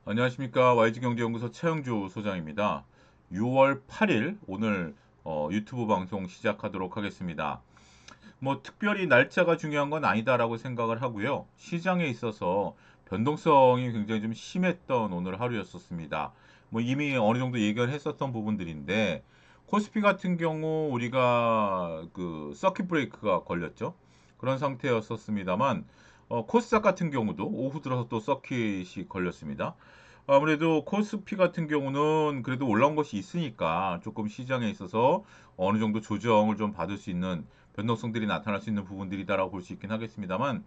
안녕하십니까. YG경제연구소 최영주 소장입니다. 6월 8일 오늘 유튜브 방송 시작하도록 하겠습니다. 뭐 특별히 날짜가 중요한 건 아니다라고 생각을 하고요. 시장에 있어서 변동성이 굉장히 좀 심했던 오늘 하루였었습니다. 뭐 이미 어느 정도 예견했었던 부분들인데 코스피 같은 경우 우리가 그 서킷 브레이크가 걸렸죠. 그런 상태였었습니다만 코스닥 같은 경우도 오후 들어서 또 서킷이 걸렸습니다. 아무래도 코스피 같은 경우는 그래도 올라온 것이 있으니까 조금 시장에 있어서 어느 정도 조정을 좀 받을 수 있는 변동성들이 나타날 수 있는 부분들이다라고 볼 수 있긴 하겠습니다만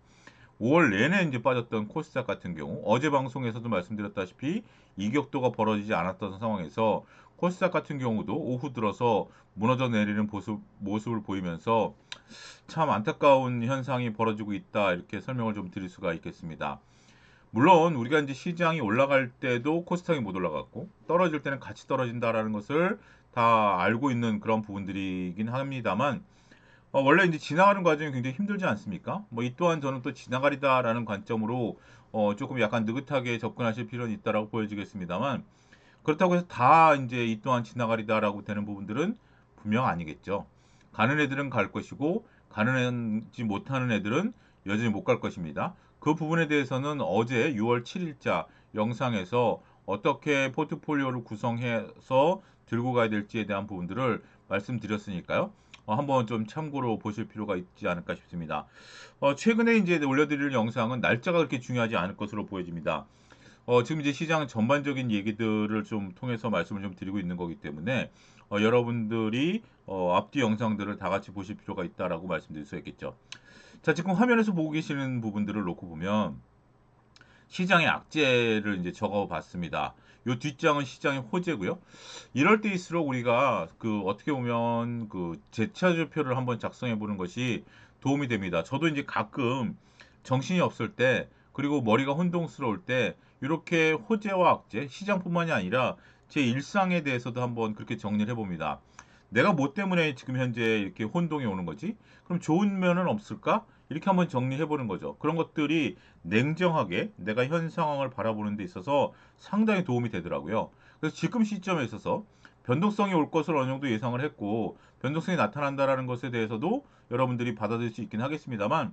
5월 내내 이제 빠졌던 코스닥 같은 경우 어제 방송에서도 말씀드렸다시피 이격도가 벌어지지 않았던 상황에서 코스닥 같은 경우도 오후 들어서 무너져 내리는 모습을 보이면서 참 안타까운 현상이 벌어지고 있다 이렇게 설명을 좀 드릴 수가 있겠습니다. 물론 우리가 이제 시장이 올라갈 때도 코스닥이 못 올라갔고 떨어질 때는 같이 떨어진다라는 것을 다 알고 있는 그런 부분들이긴 합니다만 원래 이제 지나가는 과정이 굉장히 힘들지 않습니까? 뭐 이 또한 저는 또 지나가리다라는 관점으로 조금 약간 느긋하게 접근하실 필요는 있다라고 보여지겠습니다만 그렇다고 해서 다 이제 이 또한 지나가리다라고 되는 부분들은 분명 아니겠죠. 가는 애들은 갈 것이고 가는지 못하는 애들은 여전히 못 갈 것입니다. 그 부분에 대해서는 어제 6월 7일자 영상에서 어떻게 포트폴리오를 구성해서 들고 가야 될지에 대한 부분들을 말씀드렸으니까요. 한번 좀 참고로 보실 필요가 있지 않을까 싶습니다. 최근에 이제 올려드릴 영상은 날짜가 그렇게 중요하지 않을 것으로 보여집니다. 지금 이제 시장 전반적인 얘기들을 좀 통해서 말씀을 좀 드리고 있는 거기 때문에 여러분들이 앞뒤 영상들을 다 같이 보실 필요가 있다라고 말씀드릴 수 있겠죠. 자, 지금 화면에서 보고 계시는 부분들을 놓고 보면 시장의 악재를 이제 적어 봤습니다. 요 뒷장은 시장의 호재고요. 이럴 때일수록 우리가 그 어떻게 보면 그 재차조표를 한번 작성해 보는 것이 도움이 됩니다. 저도 이제 가끔 정신이 없을 때 그리고 머리가 혼동스러울 때 이렇게 호재와 악재, 시장뿐만이 아니라 제 일상에 대해서도 한번 그렇게 정리를 해봅니다. 내가 뭐 때문에 지금 현재 이렇게 혼동이 오는 거지? 그럼 좋은 면은 없을까? 이렇게 한번 정리해 보는 거죠. 그런 것들이 냉정하게 내가 현 상황을 바라보는 데 있어서 상당히 도움이 되더라고요. 그래서 지금 시점에 있어서 변동성이 올 것을 어느 정도 예상을 했고 변동성이 나타난다라는 것에 대해서도 여러분들이 받아들일 수 있긴 하겠습니다만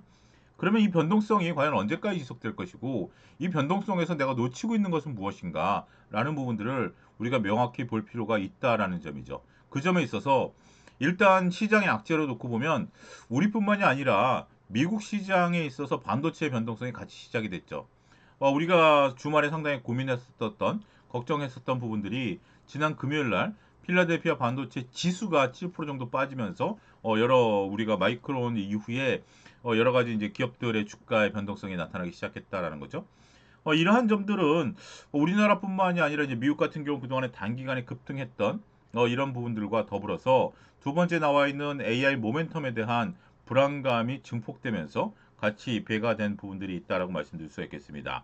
그러면 이 변동성이 과연 언제까지 지속될 것이고 이 변동성에서 내가 놓치고 있는 것은 무엇인가 라는 부분들을 우리가 명확히 볼 필요가 있다라는 점이죠. 그 점에 있어서 일단 시장의 악재로 놓고 보면 우리뿐만이 아니라 미국 시장에 있어서 반도체 변동성이 같이 시작이 됐죠. 우리가 주말에 상당히 고민했었던 걱정했었던 부분들이 지난 금요일 날 필라델피아 반도체 지수가 7% 정도 빠지면서 여러 우리가 마이크론 이후에 여러 가지 이제 기업들의 주가의 변동성이 나타나기 시작했다라는 거죠. 이러한 점들은 우리나라뿐만이 아니라 이제 미국 같은 경우 그동안에 단기간에 급등했던 이런 부분들과 더불어서 두 번째 나와 있는 AI 모멘텀에 대한 불안감이 증폭되면서 같이 배가 된 부분들이 있다라고 말씀드릴 수 있겠습니다.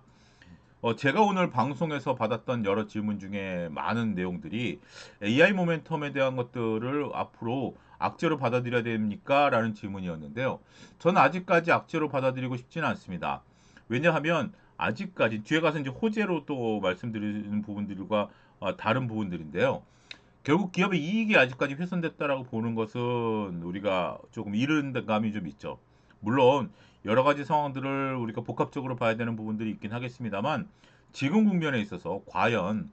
제가 오늘 방송에서 받았던 여러 질문 중에 많은 내용들이 AI 모멘텀에 대한 것들을 앞으로 악재로 받아들여야 됩니까? 라는 질문이었는데요. 저는 아직까지 악재로 받아들이고 싶지는 않습니다. 왜냐하면 아직까지 뒤에 가서 이제 호재로 또 말씀드리는 부분들과 다른 부분들인데요. 결국 기업의 이익이 아직까지 훼손됐다라고 보는 것은 우리가 조금 이른 감이 좀 있죠. 물론 여러 가지 상황들을 우리가 복합적으로 봐야 되는 부분들이 있긴 하겠습니다만 지금 국면에 있어서 과연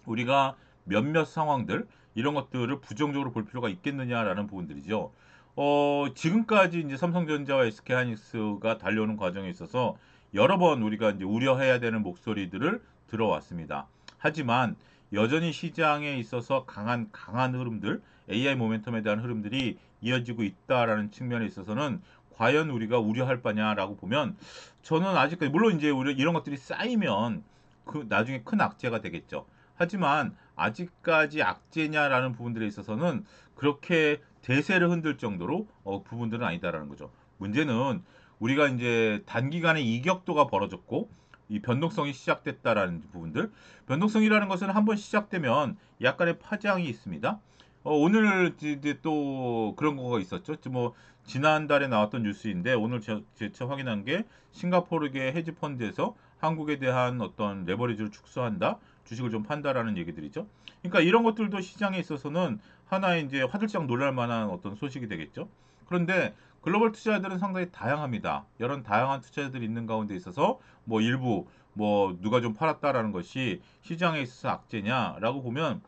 우리가 몇몇 상황들 이런 것들을 부정적으로 볼 필요가 있겠느냐라는 부분들이죠. 지금까지 이제 삼성전자와 SK하이닉스가 달려오는 과정에 있어서 여러 번 우리가 이제 우려해야 되는 목소리들을 들어왔습니다. 하지만 여전히 시장에 있어서 강한 흐름들, AI 모멘텀에 대한 흐름들이 이어지고 있다라는 측면에 있어서는 과연 우리가 우려할 바냐라고 보면 저는 아직까지 물론 이제 우리 이런 것들이 쌓이면 그 나중에 큰 악재가 되겠죠. 하지만 아직까지 악재냐라는 부분들에 있어서는 그렇게 대세를 흔들 정도로 부분들은 아니다라는 거죠. 문제는 우리가 이제 단기간에 이격도가 벌어졌고 이 변동성이 시작됐다라는 부분들. 변동성이라는 것은 한번 시작되면 약간의 파장이 있습니다. 오늘 이제 또 그런 거가 있었죠. 뭐 지난달에 나왔던 뉴스인데 오늘 제가 확인한 게 싱가포르계 헤지펀드에서 한국에 대한 어떤 레버리지를 축소한다, 주식을 좀 판다라는 얘기들이죠. 그러니까 이런 것들도 시장에 있어서는 하나의 이제 화들짝 놀랄 만한 어떤 소식이 되겠죠. 그런데 글로벌 투자자들은 상당히 다양합니다. 이런 다양한 투자자들이 있는 가운데 있어서 뭐 일부 뭐 누가 좀 팔았다라는 것이 시장에 있어서 악재냐라고 보면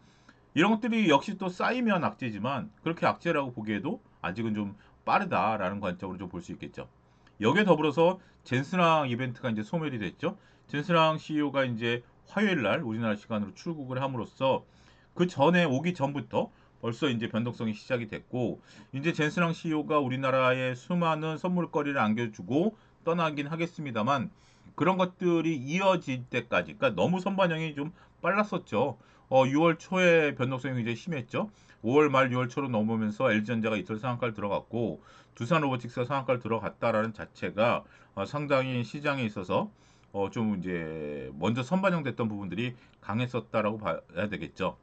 이런 것들이 역시 또 쌓이면 악재지만 그렇게 악재라고 보기에도 아직은 좀 빠르다라는 관점으로 좀 볼 수 있겠죠. 여기에 더불어서 젠스랑 이벤트가 이제 소멸이 됐죠. 젠스랑 CEO가 이제 화요일 날 우리나라 시간으로 출국을 함으로써 그 전에 오기 전부터 벌써 이제 변동성이 시작이 됐고 이제 젠스랑 CEO가 우리나라에 수많은 선물거리를 안겨주고 떠나긴 하겠습니다만 그런 것들이 이어질 때까지 그러니까 너무 선반영이 좀 빨랐었죠. 6월 초에 변동성이 굉장히 심했죠. 5월 말 6월 초로 넘으면서 LG전자가 이틀 상한가를 들어갔고 두산 로보틱스가 상한가를 들어갔다라는 자체가 상당히 시장에 있어서 좀 이제 먼저 선반영됐던 부분들이 강했었다라고 봐야 되겠죠.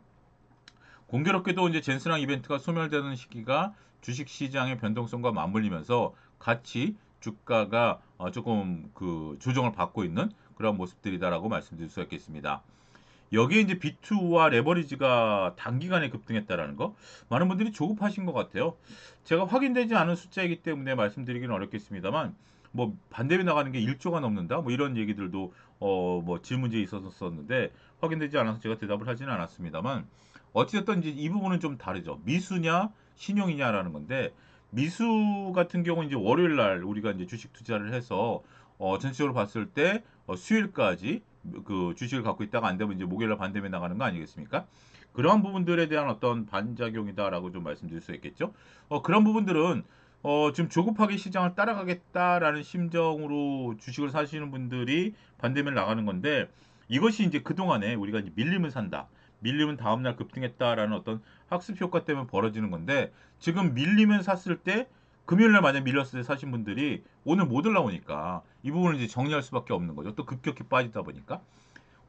공교롭게도 이제 젠스랑 이벤트가 소멸되는 시기가 주식 시장의 변동성과 맞물리면서 같이 주가가 조금 그 조정을 받고 있는 그런 모습들이다라고 말씀드릴 수 있겠습니다. 여기에 이제 비투와 레버리지가 단기간에 급등했다라는 거 많은 분들이 조급하신 것 같아요. 제가 확인되지 않은 숫자이기 때문에 말씀드리기는 어렵겠습니다만 뭐 반대로 나가는 게 1조가 넘는다 뭐 이런 얘기들도 뭐 질문지에 있었었는데 확인되지 않아서 제가 대답을 하지는 않았습니다만 어찌됐든 이제 이 부분은 좀 다르죠. 미수냐 신용이냐라는 건데 미수 같은 경우는 이제 월요일 날 우리가 이제 주식 투자를 해서 전체적으로 봤을 때 수요일까지 그 주식을 갖고 있다가 안 되면 이제 목요일날 반대면 나가는 거 아니겠습니까? 그러한 부분들에 대한 어떤 반작용이다라고 좀 말씀드릴 수 있겠죠. 그런 부분들은 지금 조급하게 시장을 따라가겠다라는 심정으로 주식을 사시는 분들이 반대면 나가는 건데 이것이 이제 그동안에 우리가 이제 밀리면 산다. 밀리면 다음날 급등했다라는 어떤 학습 효과 때문에 벌어지는 건데 지금 밀리면 샀을 때 금요일날 만약 밀렸을 때 사신 분들이 오늘 못 올라오니까 이 부분을 이제 정리할 수밖에 없는 거죠. 또 급격히 빠지다 보니까.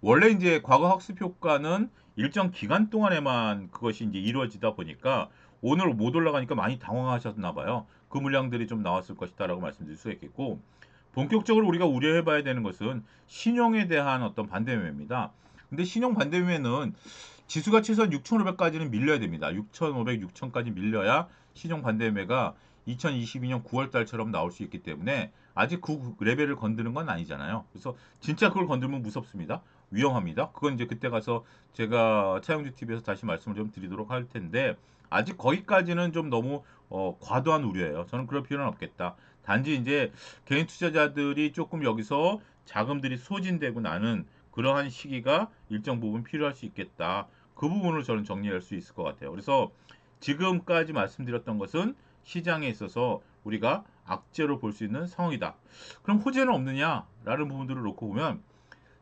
원래 이제 과거 학습 효과는 일정 기간 동안에만 그것이 이제 이루어지다 보니까 오늘 못 올라가니까 많이 당황하셨나 봐요. 그 물량들이 좀 나왔을 것이다라고 말씀드릴 수 있겠고 본격적으로 우리가 우려해 봐야 되는 것은 신용에 대한 어떤 반대매매입니다. 근데 신용 반대매매는 지수가 최소한 6,500까지는 밀려야 됩니다. 6,500, 6,000까지 밀려야 신용 반대매매가 2022년 9월 달처럼 나올 수 있기 때문에 아직 그 레벨을 건드는 건 아니잖아요. 그래서 진짜 그걸 건들면 무섭습니다. 위험합니다. 그건 이제 그때 가서 제가 차영주 TV에서 다시 말씀을 좀 드리도록 할 텐데 아직 거기까지는 좀 너무 과도한 우려예요. 저는 그럴 필요는 없겠다. 단지 이제 개인 투자자들이 조금 여기서 자금들이 소진되고 나는 그러한 시기가 일정 부분 필요할 수 있겠다. 그 부분을 저는 정리할 수 있을 것 같아요. 그래서 지금까지 말씀드렸던 것은 시장에 있어서 우리가 악재로 볼 수 있는 상황이다. 그럼 호재는 없느냐라는 부분들을 놓고 보면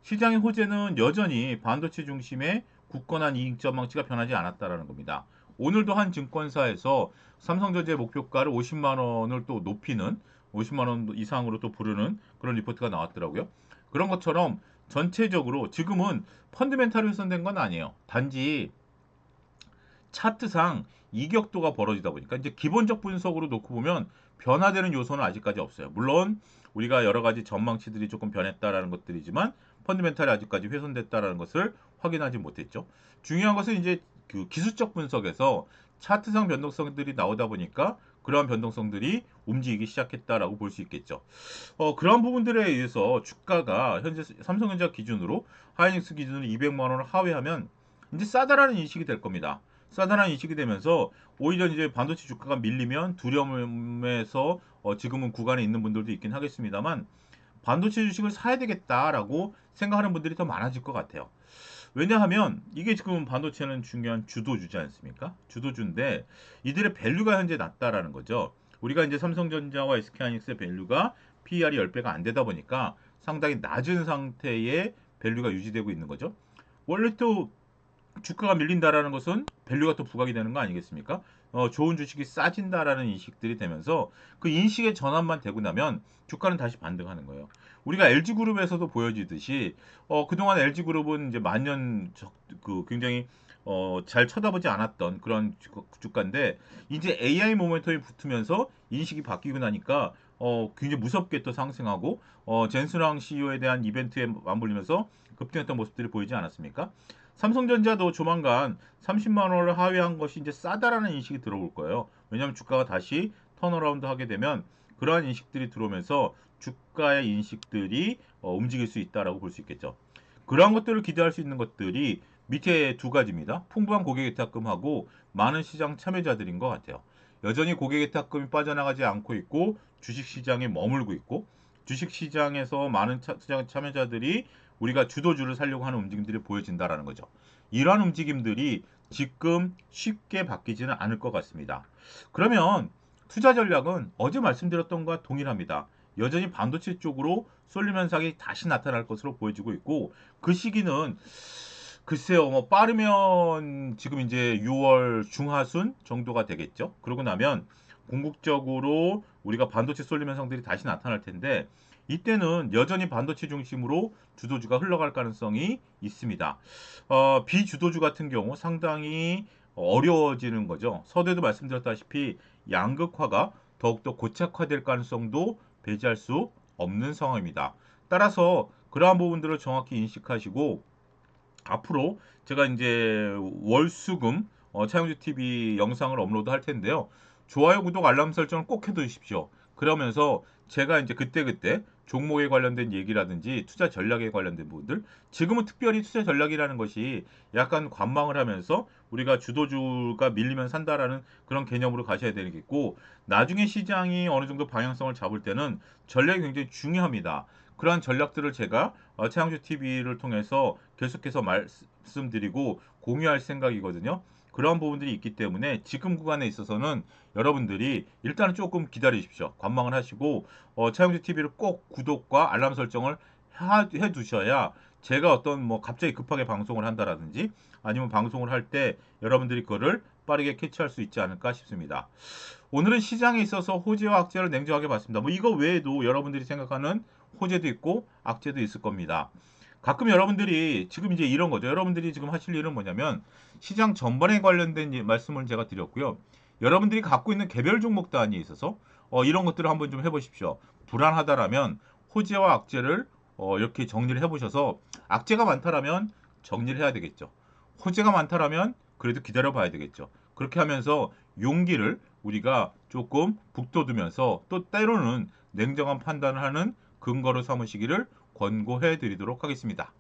시장의 호재는 여전히 반도체 중심의 굳건한 이익 전망치가 변하지 않았다라는 겁니다. 오늘도 한 증권사에서 삼성전자의 목표가를 50만 원을 또 높이는 50만 원 이상으로 또 부르는 그런 리포트가 나왔더라고요. 그런 것처럼 전체적으로 지금은 펀드멘탈이 훼손된 건 아니에요. 단지 차트상 이격도가 벌어지다 보니까 이제 기본적 분석으로 놓고 보면 변화되는 요소는 아직까지 없어요. 물론 우리가 여러 가지 전망치들이 조금 변했다라는 것들이지만 펀드멘탈이 아직까지 훼손됐다라는 것을 확인하지 못했죠. 중요한 것은 이제 그 기술적 분석에서 차트상 변동성들이 나오다 보니까 그러한 변동성들이 움직이기 시작했다라고 볼 수 있겠죠. 그런 부분들에 의해서 주가가 현재 삼성전자 기준으로 하이닉스 기준으로 200만 원을 하회하면 이제 싸다라는 인식이 될 겁니다. 싸다라는 인식이 되면서 오히려 이제 반도체 주가가 밀리면 두려움에서 지금은 구간에 있는 분들도 있긴 하겠습니다만 반도체 주식을 사야 되겠다라고 생각하는 분들이 더 많아질 것 같아요. 왜냐하면 이게 지금 반도체는 중요한 주도주지 않습니까? 주도주인데 이들의 밸류가 현재 낮다라는 거죠. 우리가 이제 삼성전자와 SK하이닉스의 밸류가 PER이 10배가 안 되다 보니까 상당히 낮은 상태의 밸류가 유지되고 있는 거죠. 원래 또 주가가 밀린다라는 것은 밸류가 또 부각이 되는 거 아니겠습니까? 좋은 주식이 싸진다라는 인식들이 되면서 그 인식의 전환만 되고 나면 주가는 다시 반등하는 거예요. 우리가 LG그룹에서도 보여지듯이 그동안 LG그룹은 이제 만년 그 굉장히 잘 쳐다보지 않았던 그런 주가인데 이제 AI 모멘텀이 붙으면서 인식이 바뀌고 나니까 굉장히 무섭게 또 상승하고 젠스랑 CEO에 대한 이벤트에 맞물리면서 급등했던 모습들이 보이지 않았습니까? 삼성전자도 조만간 30만 원을 하회한 것이 이제 싸다라는 인식이 들어올 거예요. 왜냐하면 주가가 다시 턴어라운드 하게 되면 그러한 인식들이 들어오면서 주가의 인식들이 움직일 수 있다라고 볼 수 있겠죠. 그러한 것들을 기대할 수 있는 것들이 밑에 두 가지입니다. 풍부한 고객예탁금하고 많은 시장 참여자들인 것 같아요. 여전히 고객예탁금이 빠져나가지 않고 있고 주식시장에 머물고 있고 주식시장에서 많은 시장 참여자들이 우리가 주도주를 살려고 하는 움직임들이 보여진다라는 거죠. 이러한 움직임들이 지금 쉽게 바뀌지는 않을 것 같습니다. 그러면 투자 전략은 어제 말씀드렸던 것과 동일합니다. 여전히 반도체 쪽으로 쏠림 현상이 다시 나타날 것으로 보여지고 있고 그 시기는 글쎄요, 뭐 빠르면 지금 이제 6월 중하순 정도가 되겠죠. 그러고 나면 궁극적으로 우리가 반도체 쏠림 현상들이 다시 나타날 텐데 이때는 여전히 반도체 중심으로 주도주가 흘러갈 가능성이 있습니다. 비주도주 같은 경우 상당히 어려워지는 거죠. 서두에도 말씀드렸다시피 양극화가 더욱더 고착화될 가능성도 배제할 수 없는 상황입니다. 따라서 그러한 부분들을 정확히 인식하시고 앞으로 제가 이제 월수금 차영주 TV 영상을 업로드 할 텐데요. 좋아요, 구독, 알람 설정을 꼭 해두십시오. 그러면서 제가 이제 그때그때 종목에 관련된 얘기라든지 투자 전략에 관련된 부분들, 지금은 특별히 투자 전략이라는 것이 약간 관망을 하면서 우리가 주도주가 밀리면 산다라는 그런 개념으로 가셔야 되겠고, 나중에 시장이 어느 정도 방향성을 잡을 때는 전략이 굉장히 중요합니다. 그러한 전략들을 제가 최양주 TV를 통해서 계속해서 말씀드리고 공유할 생각이거든요. 그런 부분들이 있기 때문에 지금 구간에 있어서는 여러분들이 일단은 조금 기다리십시오. 관망을 하시고 최양주 TV를 꼭 구독과 알람 설정을 해 두셔야 제가 어떤 뭐 갑자기 급하게 방송을 한다라든지 아니면 방송을 할 때 여러분들이 그거를 빠르게 캐치할 수 있지 않을까 싶습니다. 오늘은 시장에 있어서 호재와 악재를 냉정하게 봤습니다. 뭐 이거 외에도 여러분들이 생각하는 호재도 있고 악재도 있을 겁니다. 가끔 여러분들이 지금 이제 이런 거죠. 여러분들이 지금 하실 일은 뭐냐면 시장 전반에 관련된 말씀을 제가 드렸고요. 여러분들이 갖고 있는 개별 종목 단위에 있어서 이런 것들을 한번 좀 해보십시오. 불안하다라면 호재와 악재를 이렇게 정리를 해보셔서 악재가 많다라면 정리를 해야 되겠죠. 호재가 많다라면 그래도 기다려봐야 되겠죠. 그렇게 하면서 용기를 우리가 조금 북돋우면서 또 때로는 냉정한 판단을 하는 근거로 삼으시기를 권고해 드리도록 하겠습니다.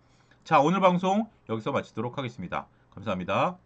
자, 오늘 방송 여기서 마치도록 하겠습니다. 감사합니다.